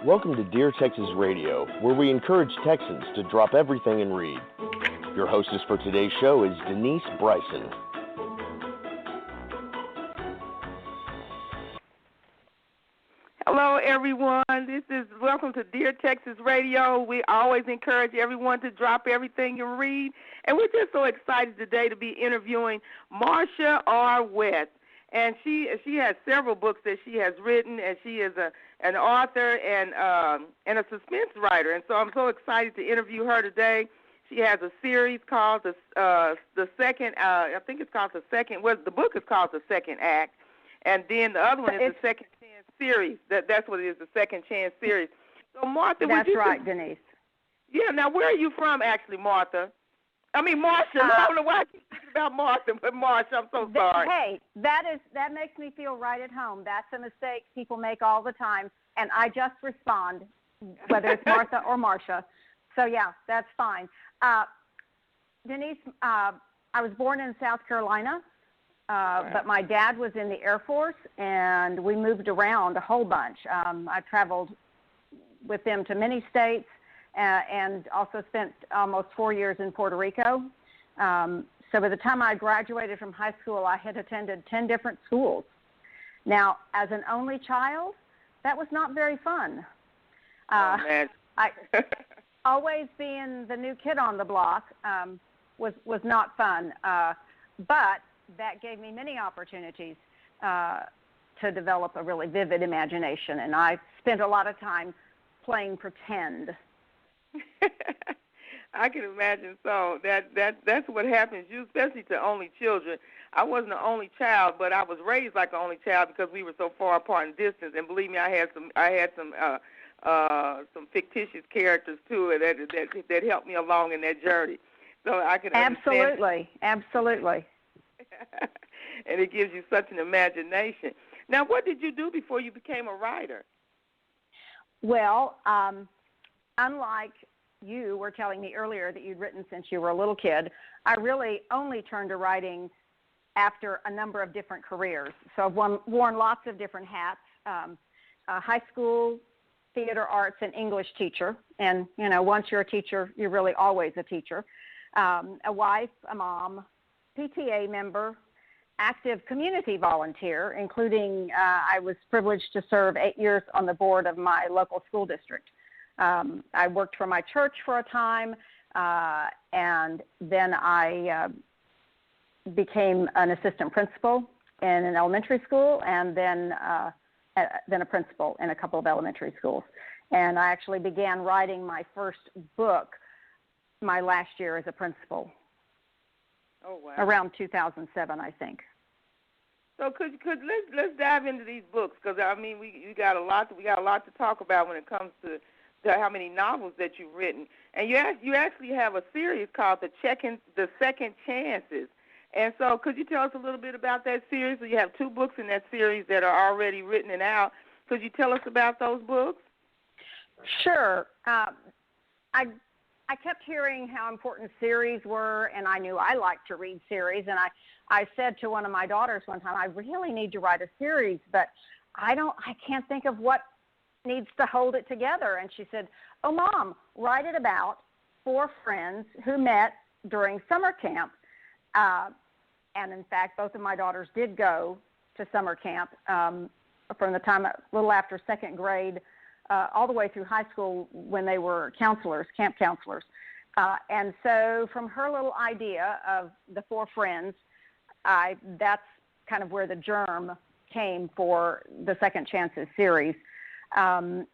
Welcome to Dear Texas Radio, where we encourage Texans to drop everything and read. Your hostess for today's show is Denise Bryson. Hello, everyone. Welcome to Dear Texas Radio. We always encourage everyone to drop everything and read. And we're just so excited today to be interviewing Marsha R. West. And she has several books that she has written, and she is an author and a suspense writer. And so I'm so excited to interview her today. She has a series called the second. I think it's called the second. Well, the book is called The Second Act, and then the other one is the Second Chance series. That's what it is, the Second Chance series. So Martha, that's right, Denise. Yeah. Now, where are you from, actually, Martha? I mean, Marsha. I don't know why I keep thinking about Martha, but Marsha, I'm so sorry. Hey, that makes me feel right at home. That's a mistake people make all the time, and I just respond, whether it's Martha or Marsha. So, yeah, that's fine. Denise, I was born in South Carolina, but my dad was in the Air Force, and we moved around a whole bunch. I traveled with them to many states. And also spent almost 4 years in Puerto Rico. So by the time I graduated from high school, I had attended 10 different schools. Now, as an only child, that was not very fun. I always being the new kid on the block was not fun. But that gave me many opportunities to develop a really vivid imagination. And I spent a lot of time playing pretend. I can imagine. So that's what happens, especially to only children. I wasn't the only child, but I was raised like an only child because we were so far apart in distance. And believe me, I had some fictitious characters too that helped me along in that journey. So I can absolutely. And it gives you such an imagination. Now, what did you do before you became a writer? Well, unlike you were telling me earlier that you'd written since you were a little kid, I really only turned to writing after a number of different careers. So I've worn lots of different hats, a high school theater arts and English teacher. And, you know, once you're a teacher, you're really always a teacher. A wife, a mom, PTA member, active community volunteer, including I was privileged to serve 8 years on the board of my local school district. I worked for my church for a time, and then I became an assistant principal in an elementary school, and then a principal in a couple of elementary schools. And I actually began writing my first book my last year as a principal. Oh, wow. Around 2007, I think. So let's dive into these books, because I mean we got a lot to talk about when it comes to how many novels that you've written. And you actually have a series called The Second Chances. And so could you tell us a little bit about that series? So you have 2 books in that series that are already written and out. Could you tell us about those books? Sure. I kept hearing how important series were, and I knew I liked to read series. And I said to one of my daughters one time, I really need to write a series, but I can't think of what needs to hold it together. And she said, oh, Mom, write it about 4 friends who met during summer camp. And in fact, both of my daughters did go to summer camp from the time a little after second grade all the way through high school when they were counselors, camp counselors. And so from her little idea of the 4 friends, that's kind of where the germ came for the Second Chances series. I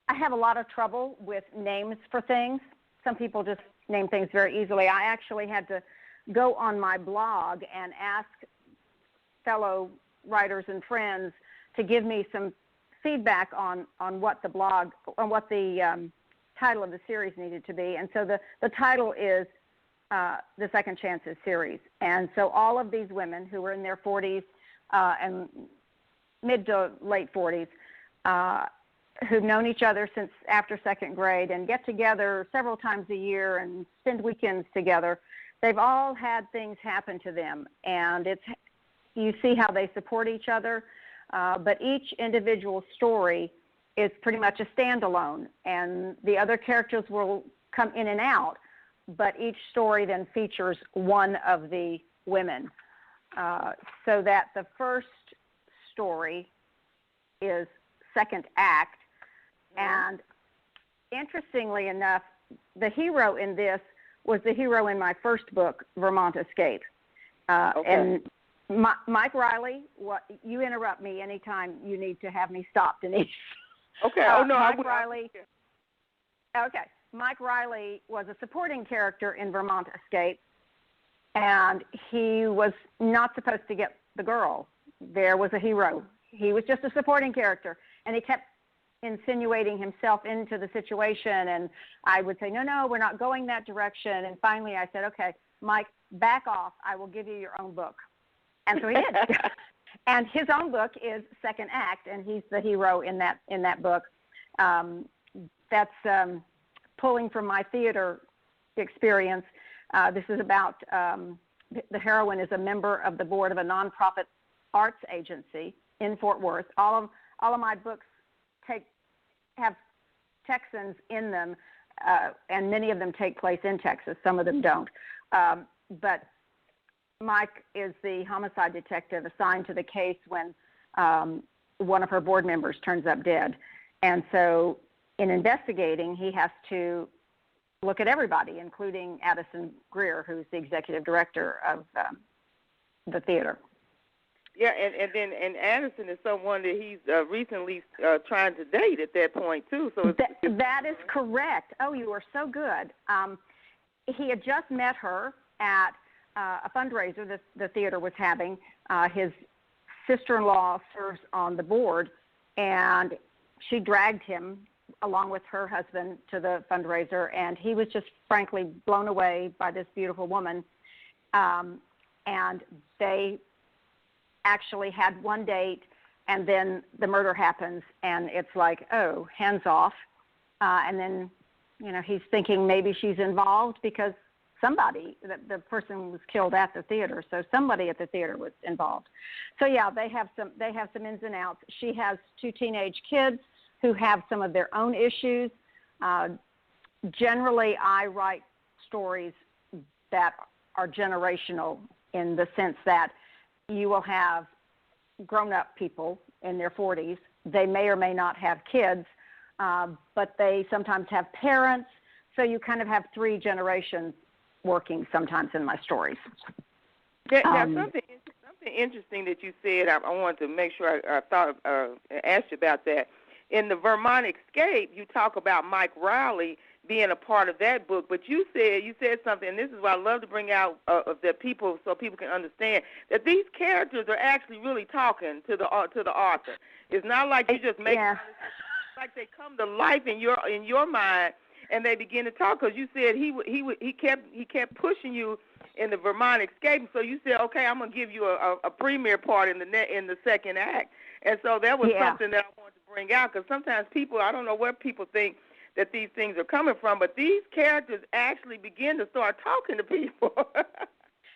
have a lot of trouble with names for things. Some people just name things very easily. I actually had to go on my blog and ask fellow writers and friends to give me some feedback on what the title of the series needed to be. And so the title is The Second Chances series. And so all of these women who were in their 40s and mid to late 40s, who've known each other since after second grade and get together several times a year and spend weekends together, they've all had things happen to them. And you see how they support each other. but each individual story is pretty much a standalone, and the other characters will come in and out, but each story then features one of the women. So that the first story is second act, and interestingly enough, the hero in this was the hero in my first book, Vermont Escape. And Mike Riley, you interrupt me anytime you need to have me stop, Denise. Okay. Mike Riley was a supporting character in Vermont Escape, and he was not supposed to get the girl. There was a hero. He was just a supporting character, and he kept insinuating himself into the situation, and I would say, no, we're not going that direction. And finally I said, okay, Mike, back off. I will give you your own book. And so he did. And his own book is Second Act, and he's the hero in that book. That's pulling from my theater experience. This is about the heroine is a member of the board of a nonprofit arts agency in Fort Worth. All of my books have Texans in them, and many of them take place in Texas. Some of them don't. But Mike is the homicide detective assigned to the case when one of her board members turns up dead. And so in investigating, he has to look at everybody, including Addison Greer, who's the executive director of the theater. Yeah, and Addison is someone that he's recently trying to date at that point, too. So that is correct. Oh, you are so good. He had just met her at a fundraiser the theater was having. His sister-in-law serves on the board, and she dragged him along with her husband to the fundraiser, and he was just frankly blown away by this beautiful woman. And they actually had one date, and then the murder happens, and it's like, oh, hands off. And then, he's thinking maybe she's involved because the person was killed at the theater, so somebody at the theater was involved. So yeah, they have some ins and outs. She has 2 teenage kids who have some of their own issues. Generally, I write stories that are generational in the sense that you will have grown-up people in their 40s. They may or may not have kids, but they sometimes have parents. So you kind of have 3 generations working sometimes in my stories. Now, something interesting that you said, I wanted to make sure I asked you about that. In the Vermont Escape, you talk about Mike Riley being a part of that book, but you said something, and this is what I love to bring out that people so people can understand that these characters are actually really talking to the author. It's not like you just make it like they come to life in your mind, and they begin to talk. Because you said he kept pushing you in the Vermont Escape, so you said, okay, I'm gonna give you a premiere part in the second act, and so that was something that I wanted to bring out, because sometimes people, I don't know where people think that these things are coming from, but these characters actually begin to start talking to people.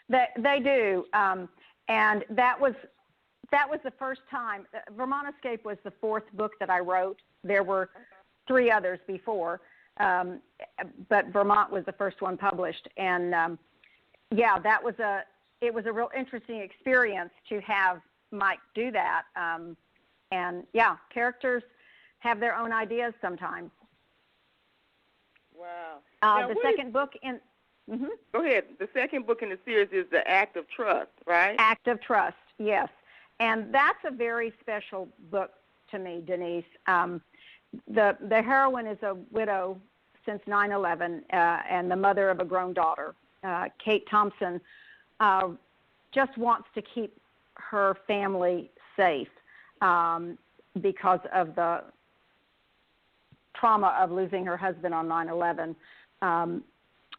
They do, and that was the first time. Vermont Escape was the 4th book that I wrote. There were 3 others before, but Vermont was the first one published. And it was a real interesting experience to have Mike do that. And characters have their own ideas sometimes. Wow. The second book in... Mm-hmm. Go ahead. The second book in the series is The Act of Trust, right? Act of Trust, yes. And that's a very special book to me, Denise. The heroine is a widow since 9/11 and the mother of a grown daughter. Kate Thompson just wants to keep her family safe because of the trauma of losing her husband on 9/11.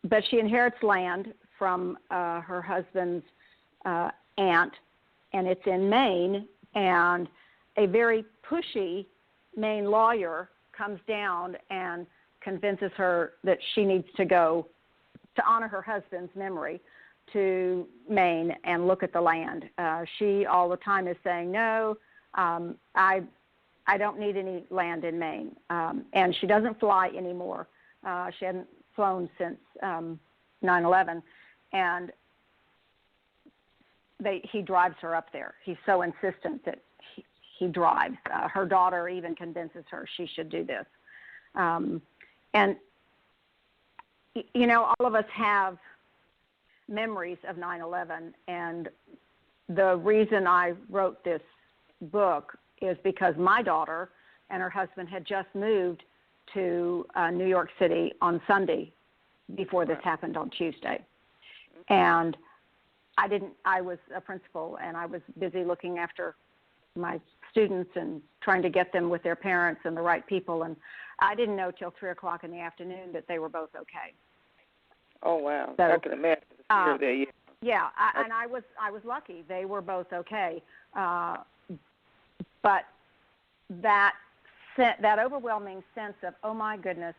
But she inherits land from her husband's aunt, and it's in Maine, and a very pushy Maine lawyer comes down and convinces her that she needs to go to honor her husband's memory to Maine and look at the land. She all the time is saying, no, I don't need any land in Maine. And she doesn't fly anymore. She hadn't flown since 9/11, and he drives her up there. He's so insistent that he drives. Her daughter even convinces her she should do this. And, you know, all of us have memories of 9/11, and the reason I wrote this book is because my daughter and her husband had just moved to New York City on Sunday before this happened on Tuesday. And I was a principal, and I was busy looking after my students and trying to get them with their parents and the right people, and I didn't know till 3 o'clock in the afternoon that they were both okay. Oh, wow. So, I can imagine the fear there, yeah. Yeah, and I was lucky. They were both okay. But that overwhelming sense of, oh, my goodness,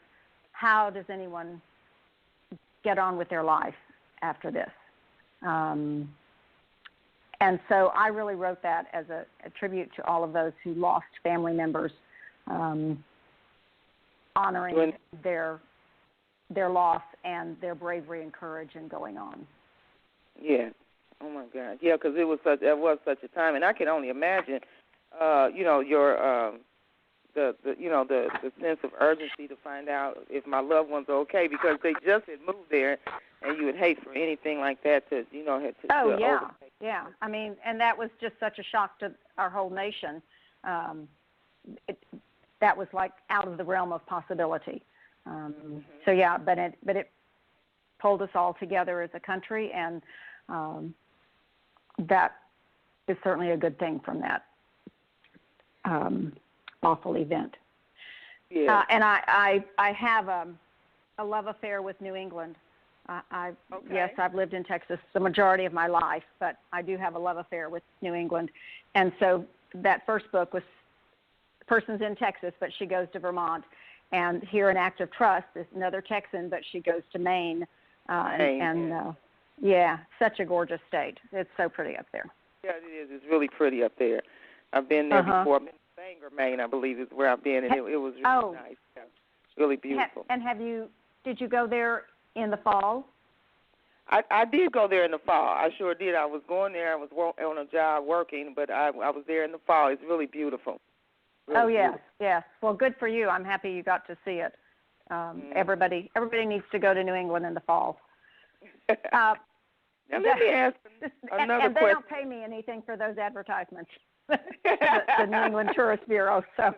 how does anyone get on with their life after this? And so I really wrote that as a tribute to all of those who lost family members, honoring their loss and their bravery and courage in going on. Yeah. Oh my God. Yeah, because it was such a time, and I can only imagine, your the sense of urgency to find out if my loved ones are okay, because they just had moved there, and you would hate for anything like that to overtake. Yeah. I mean, and that was just such a shock to our whole nation. That was like out of the realm of possibility. So yeah, but it pulled us all together as a country, and that is certainly a good thing from that awful event. Yeah. And I have a love affair with New England. Yes, I've lived in Texas the majority of my life, but I do have a love affair with New England. And so that first book was, person's in Texas, but she goes to Vermont. And here in Act of Trust is another Texan, but she goes to Maine. Yeah, such a gorgeous state. It's so pretty up there. Yeah, it is. It's really pretty up there. I've been there before. I've been in Bangor, Maine, I believe is where I've been, and it was really nice. Yeah, really beautiful. Did you go there in the fall? I did go there in the fall. I sure did. I was going there. I was on a job working, but I was there in the fall. It's really beautiful. Really beautiful. Yes. Well, good for you. I'm happy you got to see it. Everybody needs to go to New England in the fall. Now let me ask another and they question. don't pay me anything for those advertisements. the New England Tourist Bureau. So.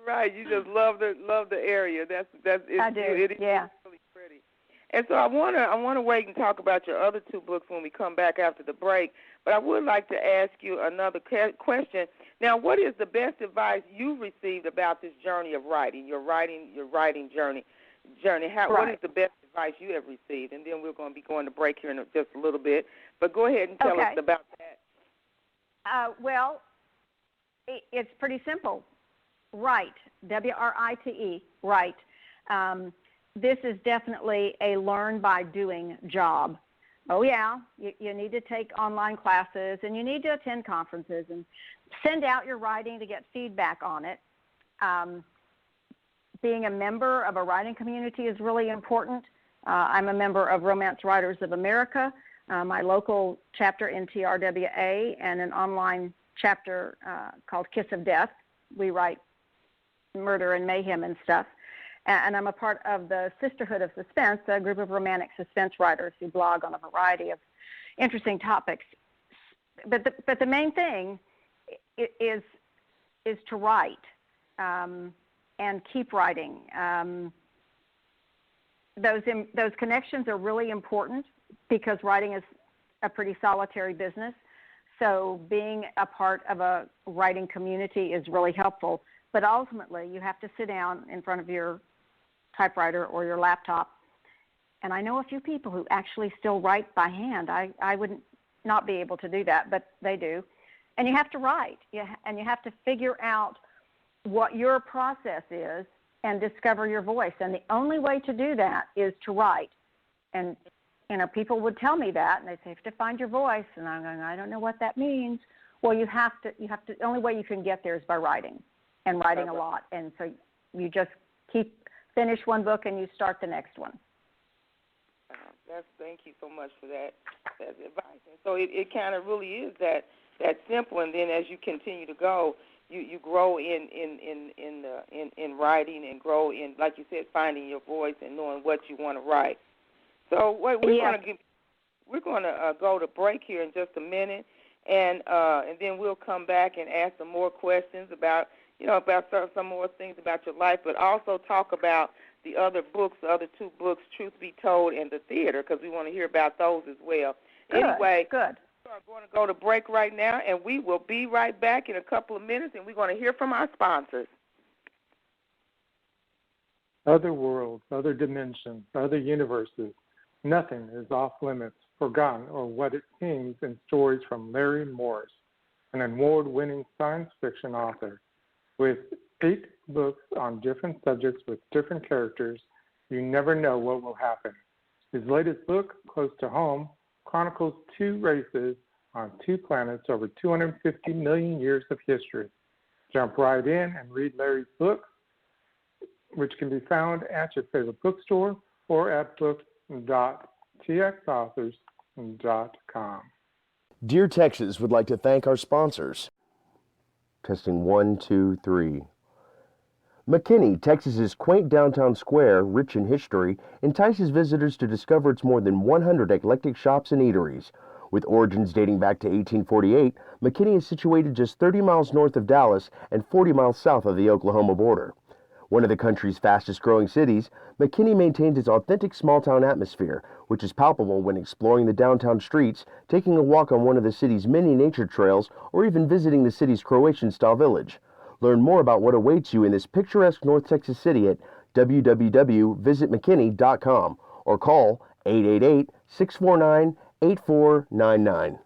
Right. You just love the area. I do. It is really pretty. And so I wanna wait and talk about your other two books when we come back after the break. But I would like to ask you another question. Now, what is the best advice you've received about this journey of writing? Your writing journey. What is the best advice you have received? And then we're going to be going to break here in just a little bit. But go ahead and tell us about that. Well, it's pretty simple. Write, W-R-I-T-E, write. This is definitely a learn-by-doing job. Oh, yeah, you need to take online classes, and you need to attend conferences and send out your writing to get feedback on it. Being a member of a writing community is really important. I'm a member of Romance Writers of America, my local chapter in TRWA, and an online chapter called Kiss of Death. We write murder and mayhem and stuff. And I'm a part of the Sisterhood of Suspense, a group of romantic suspense writers who blog on a variety of interesting topics. But the main thing is to write and keep writing. Those connections are really important because writing is a pretty solitary business. So being a part of a writing community is really helpful. But ultimately, you have to sit down in front of your typewriter or your laptop. And I know a few people who actually still write by hand. I would not be able to do that, but they do. And you have to write, and you have to figure out what your process is and discover your voice. And the only way to do that is to write. And, people would tell me that, and they'd say, you have to find your voice. And I'm going, I don't know what that means. Well, you have to, the only way you can get there is by writing, and writing a lot. And so you just finish one book and you start the next one. Thank you so much for that advice. And so it kind of really is that simple. And then as you continue to go, you grow in writing, and grow in, like you said, finding your voice and knowing what you want to write. So we're going to go to break here in just a minute, and then we'll come back and ask some more questions about some more things about your life, but also talk about the other two books, Truth Be Told and The Theater, because we want to hear about those as well. Good. Anyway, we're going to go to break right now, and we will be right back in a couple of minutes, and we're going to hear from our sponsors. Other worlds, other dimensions, other universes. Nothing is off limits, forgotten, or what it seems in stories from Larry Morris, an award-winning science fiction author. With 8 books on different subjects with different characters, you never know what will happen. His latest book, Close to Home, chronicles 2 races on 2 planets over 250 million years of history. Jump right in and read Larry's book, which can be found at your favorite bookstore or at book.txauthors.com. Dear Texas would like to thank our sponsors. Testing 1, 2, 3. McKinney, Texas's quaint downtown square, rich in history, entices visitors to discover its more than 100 eclectic shops and eateries. With origins dating back to 1848, McKinney is situated just 30 miles north of Dallas and 40 miles south of the Oklahoma border. One of the country's fastest-growing cities, McKinney maintains its authentic small-town atmosphere, which is palpable when exploring the downtown streets, taking a walk on one of the city's many nature trails, or even visiting the city's Croatian-style village. Learn more about what awaits you in this picturesque North Texas city at www.visitmckinney.com or call 888-649-8499.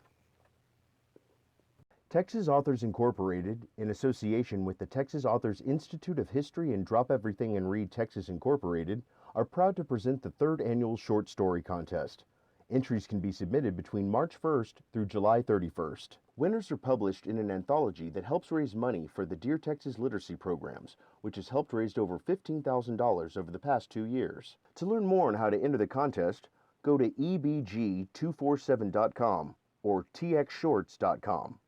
Texas Authors Incorporated, in association with the Texas Authors Institute of History and Drop Everything and Read Texas Incorporated, are proud to present the 3rd annual short story contest. Entries can be submitted between March 1st through July 31st. Winners are published in an anthology that helps raise money for the Dear Texas literacy programs, which has helped raise over $15,000 over the past 2 years. To learn more on how to enter the contest, go to ebg247.com or txshorts.com.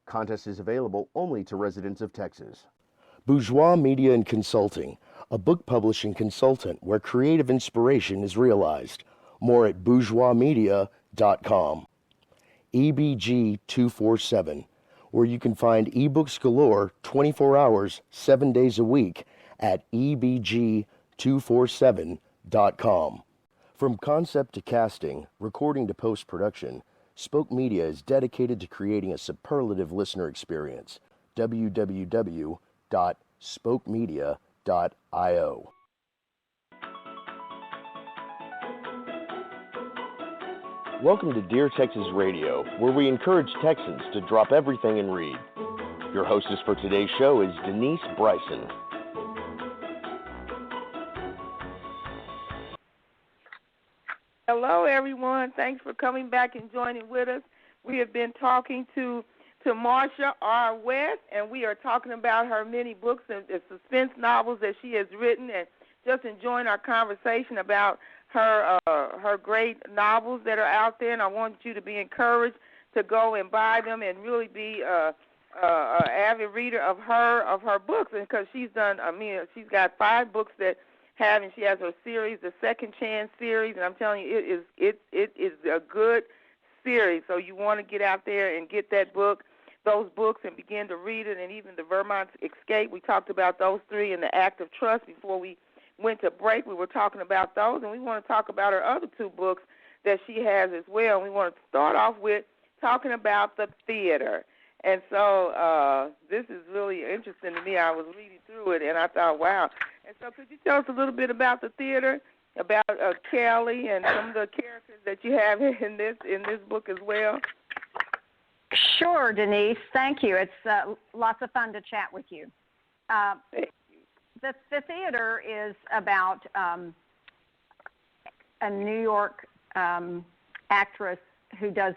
Contest is available only to residents of Texas. Bourgeois Media and Consulting, a book publishing consultant where creative inspiration is realized. More at bourgeoismedia.com. EBG247, where you can find ebooks galore 24 hours, 7 days a week at ebg247.com. From concept to casting, recording to post-production, Spoke Media is dedicated to creating a superlative listener experience. www.spokemedia.io. Welcome to Dear Texas Radio, where we encourage Texans to drop everything and read. Your hostess for today's show is Denise Bryson. Hello, everyone. Thanks for coming back and joining with us. We have been talking to Marsha R. West, and we are talking about her many books and suspense novels that she has written, and just enjoying our conversation about her great novels that are out there. And I want you to be encouraged to go and buy them and really be an avid reader of her books, because she's got 5 books that have, and she has her series, the Second Chance series, and I'm telling you, it is a good series. So you want to get out there and get those books, and begin to read it. And even the Vermont Escape, we talked about those 3, and the Act of Trust before we went to break. We were talking about those, and we want to talk about her other 2 books that she has as well. And we want to start off with talking about The Theater. And so this is really interesting to me. I was reading through it, and I thought, wow. And so could you tell us a little bit about The Theater, about Kelly and some of the characters that you have in this book as well? Sure, Denise. Thank you. It's lots of fun to chat with you. The Theater is about a New York actress who does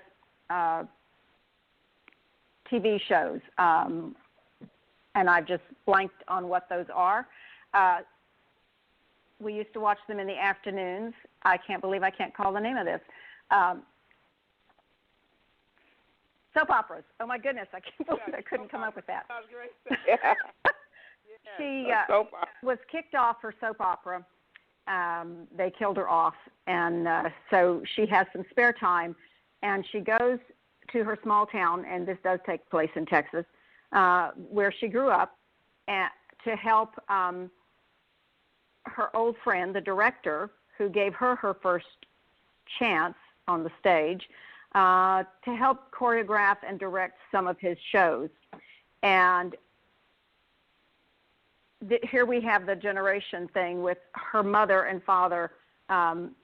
TV shows, and I've just blanked on what those are. We used to watch them in the afternoons. I can't believe I can't call the name of this. Soap operas. Oh, my goodness. I can't believe I couldn't come up with that. She was kicked off her soap opera. They killed her off, and so she has some spare time, and she goes to her small town, and this does take place in Texas, where she grew up, to help her old friend, the director, who gave her her first chance on the stage, to help choreograph and direct some of his shows. And here we have the generation thing with her mother and father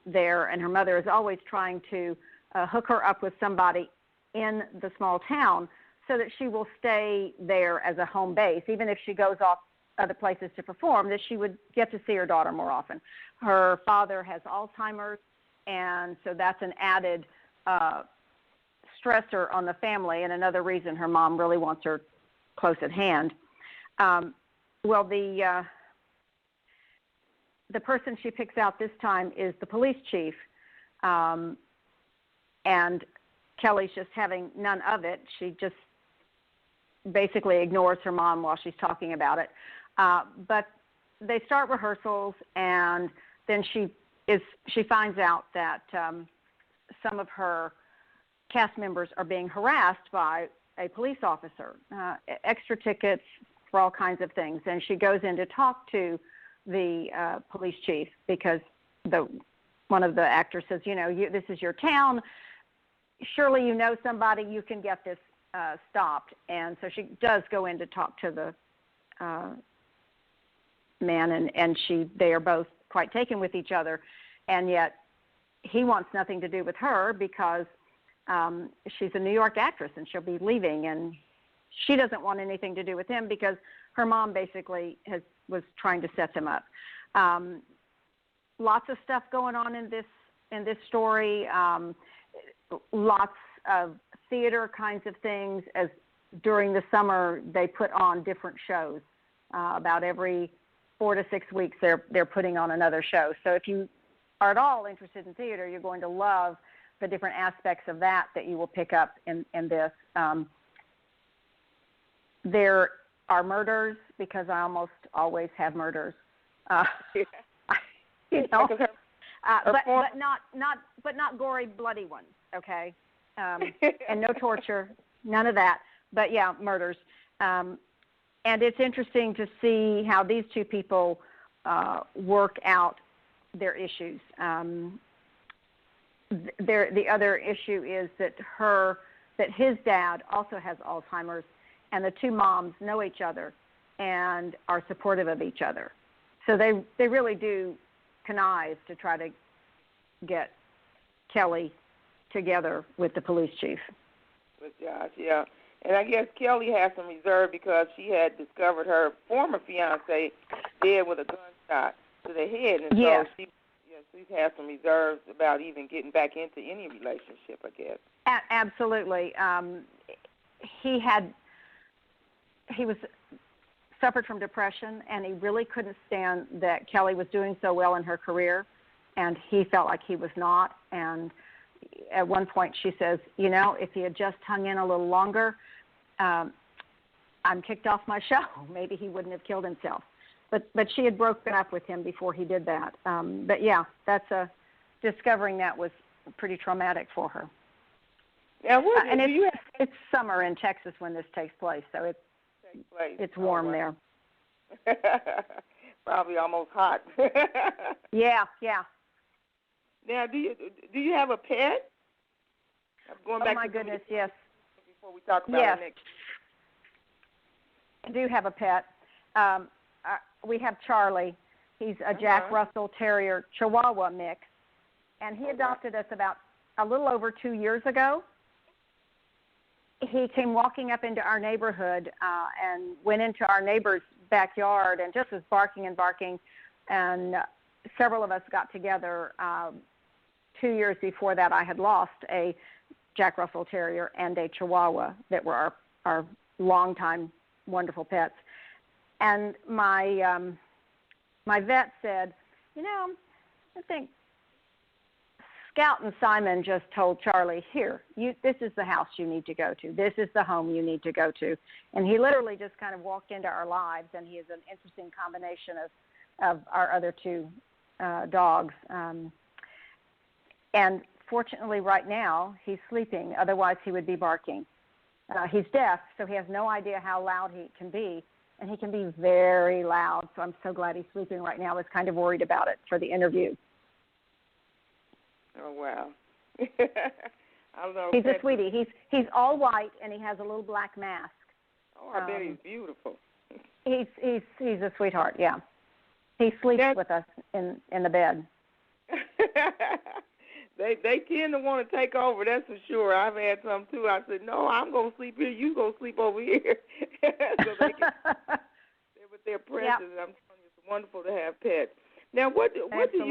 there, and her mother is always trying to hook her up with somebody in the small town so that she will stay there as a home base, even if she goes off other places to perform, that she would get to see her daughter more often. Her father has Alzheimer's, and so that's an added stressor on the family, and another reason her mom really wants her close at hand. Well, the person she picks out this time is the police chief, and Kelly's just having none of it. She just basically ignores her mom while she's talking about it. But they start rehearsals, and then she finds out that some of her cast members are being harassed by a police officer, extra tickets for all kinds of things. And she goes in to talk to the police chief because one of the actors says, this is your town. Surely you know somebody, you can get this stopped. And so she does go in to talk to the man, and they are both quite taken with each other. And yet he wants nothing to do with her because she's a New York actress and she'll be leaving, and she doesn't want anything to do with him because her mom basically was trying to set them up. Lots of stuff going on in this story. Lots of theater kinds of things. As during the summer, they put on different shows. About every 4 to 6 weeks, they're putting on another show. So if you are at all interested in theater, you're going to love the different aspects of that you will pick up in this. There are murders, because I almost always have murders. But not gory, bloody ones. Okay, and no torture, none of that. But yeah, murders. And it's interesting to see how these two people work out their issues. The other issue is that his dad also has Alzheimer's, and the two moms know each other and are supportive of each other. So they really do connive to try to get Kelly together with the police chief. With Josh, yeah. And I guess Kelly has some reserve because she had discovered her former fiancé dead with a gunshot to the head, and so she's had some reserves about even getting back into any relationship, I guess. Absolutely. He suffered from depression, and he really couldn't stand that Kelly was doing so well in her career, and he felt like he was not. And at one point she says, if he had just hung in a little longer, I'm kicked off my show. Maybe he wouldn't have killed himself. But she had broken up with him before he did that. But yeah, discovering that was pretty traumatic for her. Now, it's summer in Texas when this takes place, so it's warm there. Probably almost hot. Yeah. Now, do you have a pet? I'm going back. Oh my goodness, yes. Before we talk about it next. I do have a pet. We have Charlie. He's a Jack Russell Terrier Chihuahua mix, and he adopted us about a little over 2 years ago. He came walking up into our neighborhood and went into our neighbor's backyard and just was barking and barking, and several of us got together. 2 years before that, I had lost a Jack Russell Terrier and a Chihuahua that were our longtime wonderful pets. And my vet said, I think Scout and Simon just told Charlie, here, this is the house you need to go to. This is the home you need to go to. And he literally just kind of walked into our lives, and he is an interesting combination of our other two dogs. And fortunately right now he's sleeping, otherwise he would be barking. He's deaf, so he has no idea how loud he can be, and he can be very loud. So I'm so glad he's sleeping right now. I was kind of worried about it for the interview. Oh, wow. I don't know. He's a sweetie. He's all white, and he has a little black mask. Oh, I bet he's beautiful. He's a sweetheart, yeah. He sleeps with us in the bed. They tend to want to take over, that's for sure. I've had some, too. I said, no, I'm going to sleep here. You go sleep over here. So they can, they're with their presence. Yep. I'm telling you, it's wonderful to have pets. Now, what do you wish you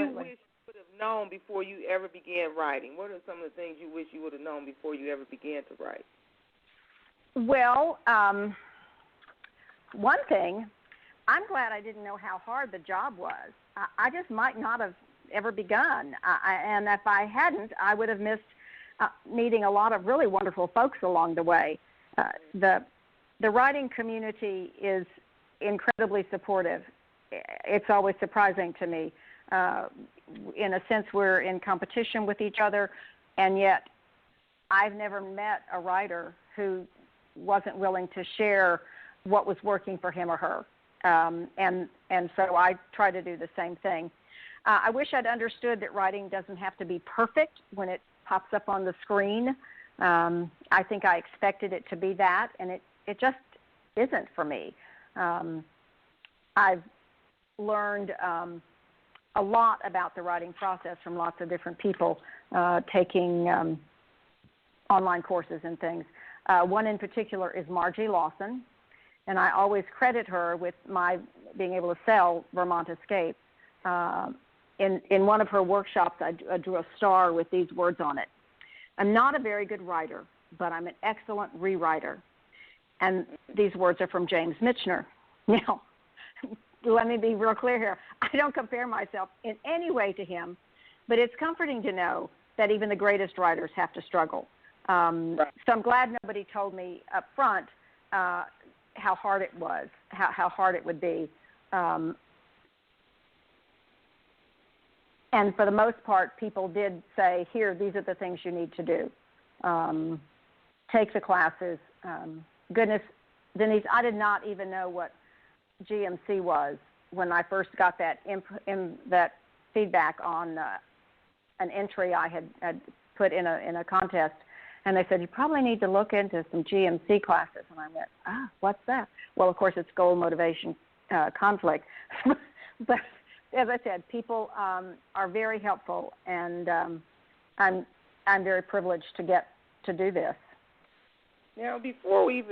would have known before you ever began writing? What are some of the things you wish you would have known before you ever began to write? Well, one thing, I'm glad I didn't know how hard the job was. I just might not have ever begun. And if I hadn't, I would have missed meeting a lot of really wonderful folks along the way. The writing community is incredibly supportive. It's always surprising to me. In a sense, we're in competition with each other, and yet I've never met a writer who wasn't willing to share what was working for him or her. And so I try to do the same thing. I wish I'd understood that writing doesn't have to be perfect when it pops up on the screen. I think I expected it to be that, and it just isn't for me. I've learned a lot about the writing process from lots of different people, taking online courses and things. One in particular is Margie Lawson, and I always credit her with my being able to sell Vermont Escape. In one of her workshops, I drew a star with these words on it. I'm not a very good writer, but I'm an excellent rewriter. And these words are from James Michener. Now, let me be real clear here. I don't compare myself in any way to him, but it's comforting to know that even the greatest writers have to struggle. Right. So I'm glad nobody told me up front how hard it was, how hard it would be. And for the most part, people did say, here, these are the things you need to do. Take the classes. Goodness, Denise, I did not even know what GMC was when I first got that that feedback on an entry I had put in a contest. And they said, you probably need to look into some GMC classes. And I went, what's that? Well, of course, it's goal, motivation, conflict. But as I said, people are very helpful, and I'm very privileged to get to do this. Now, before we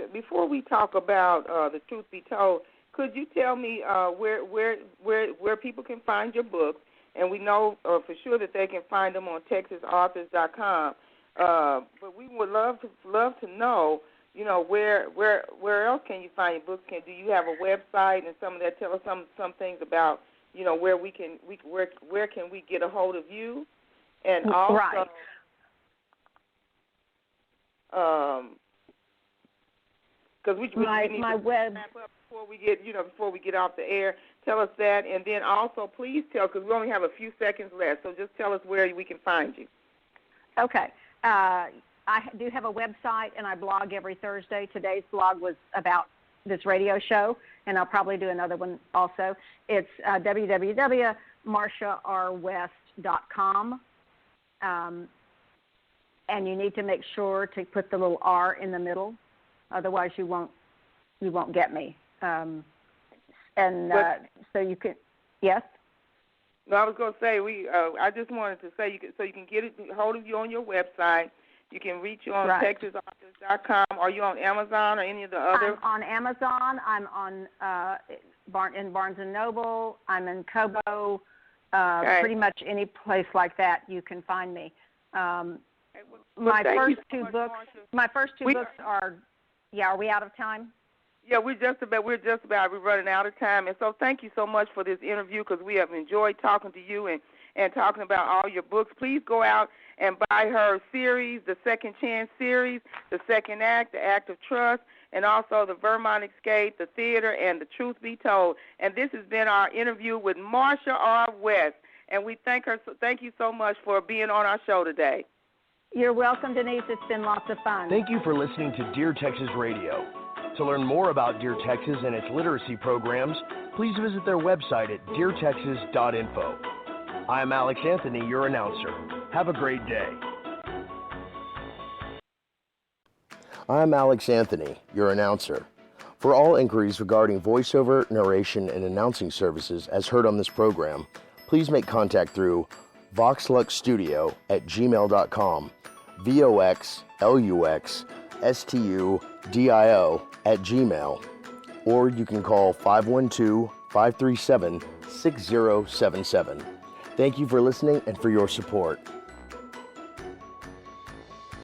talk about the truth be told, could you tell me where people can find your books? And we know for sure that they can find them on TexasAuthors.com. But we would love to know, where else can you find your books? Do you have a website and some of that? Tell us some things about, where where can we get a hold of you? And also, right. Because we need my to web wrap up before we get off the air. Tell us that, and then also please tell, because we only have a few seconds left, so just tell us where we can find you. Okay. I do have a website, and I blog every Thursday. Today's blog was about this radio show, and I'll probably do another one also. It's www.marsharwest.com, and you need to make sure to put the little R in the middle. Otherwise, you won't get me. So you can, yes. No, I was going to say I just wanted to say you can get a hold of you on your website. You can reach you on TexasAuthors.com. Are you on Amazon or any of the other? I'm on Amazon. I'm on in Barnes and Noble. I'm in Kobo. Pretty much any place like that you can find me. My first two books are Yeah, are we out of time? Yeah, we're running out of time. And so thank you so much for this interview because we have enjoyed talking to you and talking about all your books. Please go out and buy her series, the Second Chance series, the Second Act, the Act of Trust, and also the Vermont Escape, the Theater, and the Truth Be Told. And this has been our interview with Marsha R. West. And we thank you so much for being on our show today. You're welcome, Denise. It's been lots of fun. Thank you for listening to Dear Texas Radio. To learn more about Dear Texas and its literacy programs, please visit their website at deartexas.info. I'm Alex Anthony, your announcer. Have a great day. I'm Alex Anthony, your announcer. For all inquiries regarding voiceover, narration, and announcing services as heard on this program, please make contact through voxluxstudio@gmail.com, voxluxstudio@gmail, or you can call 512-537-6077. Thank you for listening and for your support.